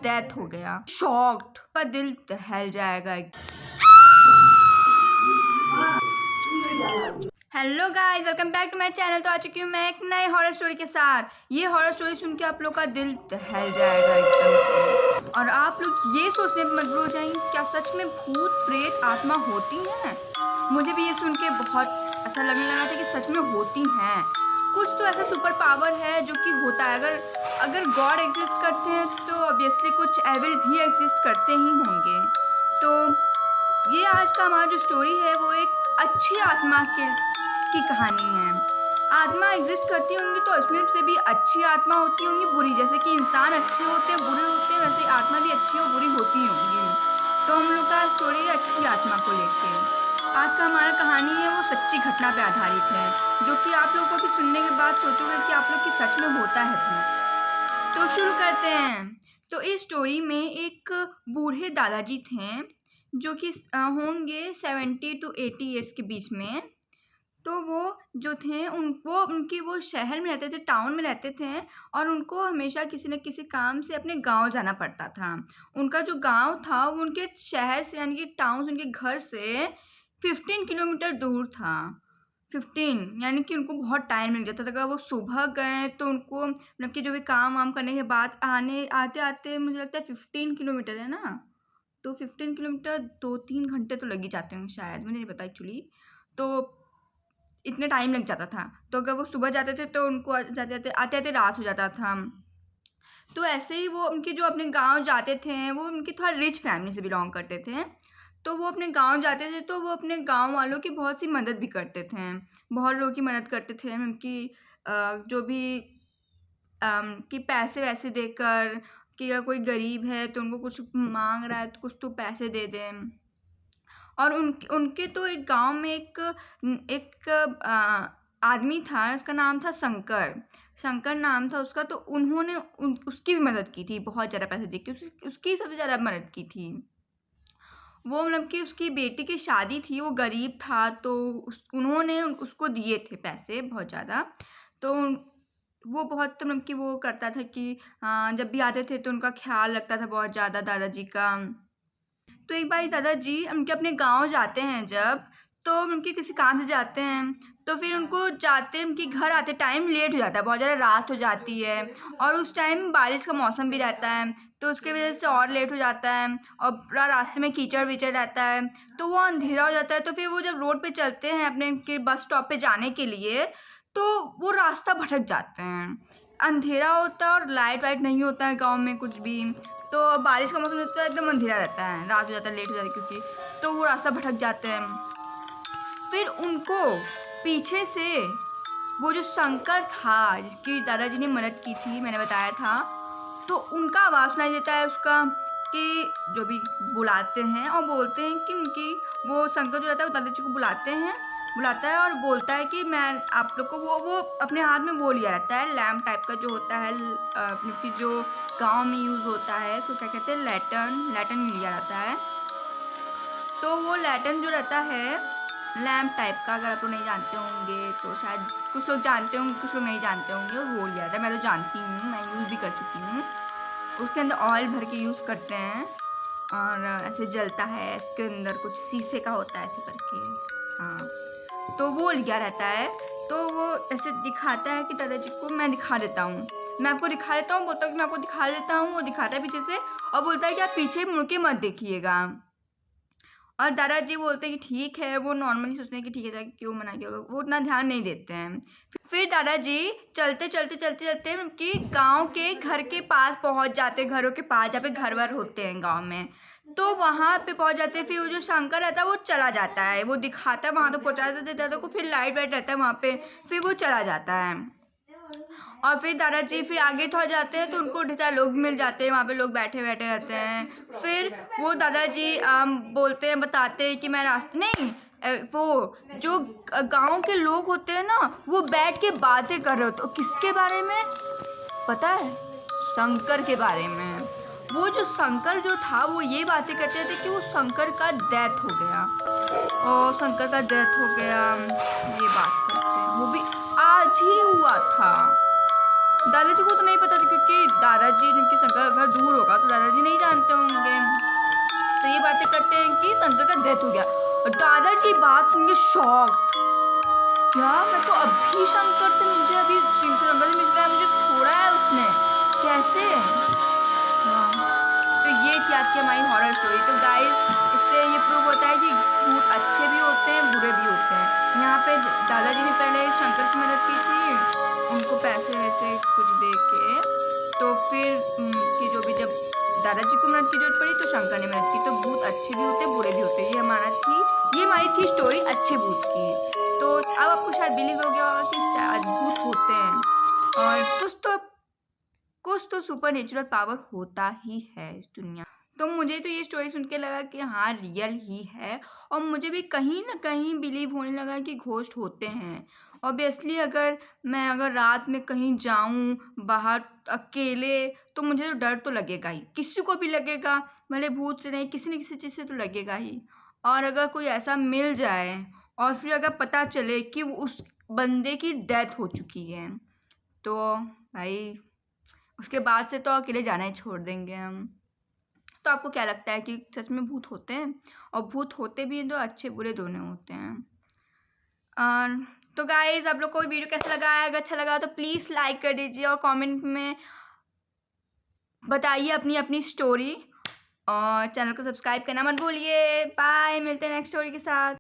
Death हो गया। Shocked का दिल दहल जाएगा। Hello guys, welcome back to my channel. तो आ चुकी हूँ मैं एक नए हॉरर स्टोरी के साथ। ये हॉरर स्टोरी सुन के आप लोग का दिल दहल जाएगा एकदम से, और आप लोग ये सोचने पर मजबूर हो जाएंगे क्या सच में भूत प्रेत आत्मा होती हैं। मुझे भी ये सुन के बहुत ऐसा लगने लगा था कि सच में होती हैं। कुछ तो ऐसा सुपर पावर है जो कि होता है। अगर गॉड एग्जिस्ट करते हैं तो ऑब्वियसली कुछ एविल भी एग्जिस्ट करते ही होंगे। तो ये आज का हमारा जो स्टोरी है वो एक अच्छी आत्मा की कहानी है। आत्मा एग्जिस्ट करती होंगी तो इसमें से भी अच्छी आत्मा होती होंगी, बुरी। जैसे कि इंसान अच्छे होते हैं, बुरे होते हैं, वैसे आत्मा भी अच्छी और बुरी होती होंगी। तो हम लोग का स्टोरी है अच्छी आत्मा को लेके। आज का हमारा कहानी है वो सच्ची घटना पे आधारित है, जो कि आप लोगों को भी सुनने के बाद सोचोगे कि आप लोग की सच में होता है भूत। तो शुरू करते हैं। तो इस स्टोरी में एक बूढ़े दादाजी थे जो कि होंगे 70 to 80 ईयर्स के बीच में। तो वो जो थे उनकी वो शहर में रहते थे, टाउन में रहते थे, और उनको हमेशा किसी न किसी काम से अपने गांव जाना पड़ता था। उनका जो गांव था वो उनके शहर से यानी कि टाउन से, उनके घर से 15 किलोमीटर दूर था। 15 यानी कि उनको बहुत टाइम मिल जाता था। अगर वो सुबह गए तो उनको मतलब कि जो भी काम वाम करने के बाद आते आते मुझे लगता है 15 किलोमीटर है ना, तो 15 किलोमीटर 2-3 घंटे तो लग ही जाते होंगे शायद, मुझे नहीं पता एक्चुअली। तो इतने टाइम लग जाता था। तो अगर वो सुबह जाते थे तो उनको आते आते रात हो जाता था। तो ऐसे ही वो उनके जो अपने गांव जाते थे, वो उनकी थोड़ा रिच फैमिली से बिलोंग करते थे। तो वो अपने गांव जाते थे तो वो अपने गांव वालों की बहुत सी मदद भी करते थे। बहुत लोगों की मदद करते थे उनकी जो भी कि पैसे वैसे देकर, कि अगर कोई गरीब है तो उनको कुछ मांग रहा है तो कुछ तो पैसे दे दें। और उनके तो एक गांव में एक आदमी था, उसका नाम था शंकर नाम था उसका। तो उन्होंने उसकी भी मदद की थी, बहुत ज़्यादा पैसे दे के उसकी सबसे ज़्यादा मदद की थी। वो मतलब कि उसकी बेटी की शादी थी, वो गरीब था तो उन्होंने उसको दिए थे पैसे बहुत ज़्यादा। तो वो बहुत मतलब कि वो करता था कि जब भी आते थे तो उनका ख्याल रखता था बहुत ज़्यादा दादाजी का। तो एक बार दादाजी उनके अपने गांव जाते हैं जब, तो उनके किसी काम से जाते हैं, तो फिर उनको जाते उनके घर आते टाइम लेट हो जाता है, बहुत ज़्यादा रात हो जाती है, और उस टाइम बारिश का मौसम भी रहता है तो उसके वजह से और लेट हो जाता है, और पूरा रास्ते में कीचड़ वीचड़ रहता है तो वो अंधेरा हो जाता है। तो फिर वो जब रोड पे चलते हैं अपने बस स्टॉप पे जाने के लिए, तो वो रास्ता भटक जाते हैं। अंधेरा होता है और लाइट वाइट नहीं होता है गाँव में कुछ भी। तो बारिश का मौसम होता है, एकदम अंधेरा रहता है, रात हो जाता है, लेट हो जाती है क्योंकि। तो वो रास्ता भटक जाते हैं। फिर उनको पीछे से वो जो शंकर था जिसकी दादाजी ने मदद की थी, मैंने बताया था, तो उनका आवाज़ सुनाई देता है उसका, कि जो भी बुलाते हैं और बोलते हैं कि उनकी वो शंकर जो रहता है वो दादाजी को बुलाता है और बोलता है कि मैं आप लोग को वो अपने हाथ में वो लिया रहता है, लैम्प टाइप का जो होता है, मतलब कि जो गांव में यूज़ होता है, उसको क्या कहते हैं, लैटन लिया रहता है। तो वो लैटन जो रहता है लैम्प टाइप का, अगर आप लोग नहीं जानते होंगे तो शायद कुछ लोग जानते होंगे, कुछ लोग नहीं जानते होंगे, वो लिया रहता है। मैं तो जानती हूँ, मैं यूज़ भी कर चुकी हूँ। उसके अंदर ऑयल भर के यूज़ करते हैं और ऐसे जलता है, इसके अंदर कुछ शीशे का होता है ऐसे करके। हाँ, तो वो लिया रहता है। तो वो ऐसे दिखाता है कि दादाजी को मैं दिखा देता हूँ, मैं आपको दिखा देता हूँ, बोलता हूँ कि मैं आपको दिखा देता हूँ। वो दिखाता है पीछे से और बोलता है कि आप पीछे मुड़ के मत देखिएगा। और दादाजी बोलते हैं कि ठीक है, वो नॉर्मली सोचते हैं कि ठीक है, जाके क्यों मना किया होगा, वो उतना ध्यान नहीं देते हैं। फिर दादाजी चलते उनके गांव के घर के पास पहुंच जाते, घरों के पास जहाँ पे घर वर होते हैं गांव में। तो वहाँ पे पहुंच जाते हैं। फिर वो जो शंकर रहता है वो चला जाता है, वो दिखाता है वहाँ तो पहुँचा देता है, तो फिर लाइट वाइट रहता है वहाँ पे, फिर वो चला जाता है। और फिर दादाजी फिर आगे थोड़ा जाते हैं तो उनको ढेर सारे लोग मिल जाते हैं, वहाँ पे लोग बैठे रहते हैं। फिर वो दादाजी बोलते हैं, बताते हैं कि मैं रास्ते नहीं, वो जो गांव के लोग होते हैं ना, वो बैठ के बातें कर रहे होते। तो किसके बारे में पता है? शंकर के बारे में। वो जो शंकर जो था वो ये बातें करते थे कि वो शंकर का डेथ हो गया, और शंकर का डेथ हो गया, ये बात करते हैं। वो भी आज ही हुआ था। दादाजी को तो नहीं पता था क्योंकि दादाजी उनके शंकर का घर दूर होगा तो दादाजी नहीं जानते होंगे। तो ये बातें करते हैं कि शंकर का डेथ हो गया और दादाजी बात सुन के शॉक, क्या मैं तो अभी शंकर से मुझे अभी शंकर से मिल गया, मुझे छोड़ा है उसने, कैसे? हाँ, तो ये थी आज की हमारी हॉरर स्टोरी। तो गाइस इससे ये प्रूव होता है कि भूत अच्छे भी होते हैं बुरे भी होते हैं। यहाँ पे दादाजी ने पहले शंकर की मदद की थी, उनको पैसे वैसे कुछ दे के, तो फिर कि जो भी जब दादाजी को मदद की जरूरत पड़ी तो शंकर ने मदद की। तो भूत अच्छे भी होते बुरे भी होते, ये हमारी थी स्टोरी अच्छे भूत की। तो अब आपको शायद बिलीव हो गया होगा कि शायद भूत होते हैं और कुछ तो सुपर नेचुरल पावर होता ही है इस दुनिया। तो मुझे तो ये स्टोरी सुन के लगा कि हाँ रियल ही है और मुझे भी कहीं ना कहीं बिलीव होने लगा कि घोस्ट होते हैं। ऑब्वियसली अगर रात में कहीं जाऊं बाहर अकेले तो मुझे तो डर तो लगेगा ही, किसी को भी लगेगा, भले भूत से नहीं किसी न किसी चीज़ से तो लगेगा ही। और अगर कोई ऐसा मिल जाए और फिर अगर पता चले कि उस बंदे की डेथ हो चुकी है तो भाई उसके बाद से तो अकेले जाना ही छोड़ देंगे हम। तो आपको क्या लगता है कि सच में भूत होते हैं? और भूत होते भी हैं तो अच्छे बुरे दोनों होते हैं। और तो गाइज आप लोग को वीडियो कैसा लगा है? अगर अच्छा लगा तो प्लीज़ लाइक कर दीजिए और कमेंट में बताइए अपनी अपनी स्टोरी और चैनल को सब्सक्राइब करना मत भूलिए। बाय, मिलते हैं नेक्स्ट स्टोरी के साथ।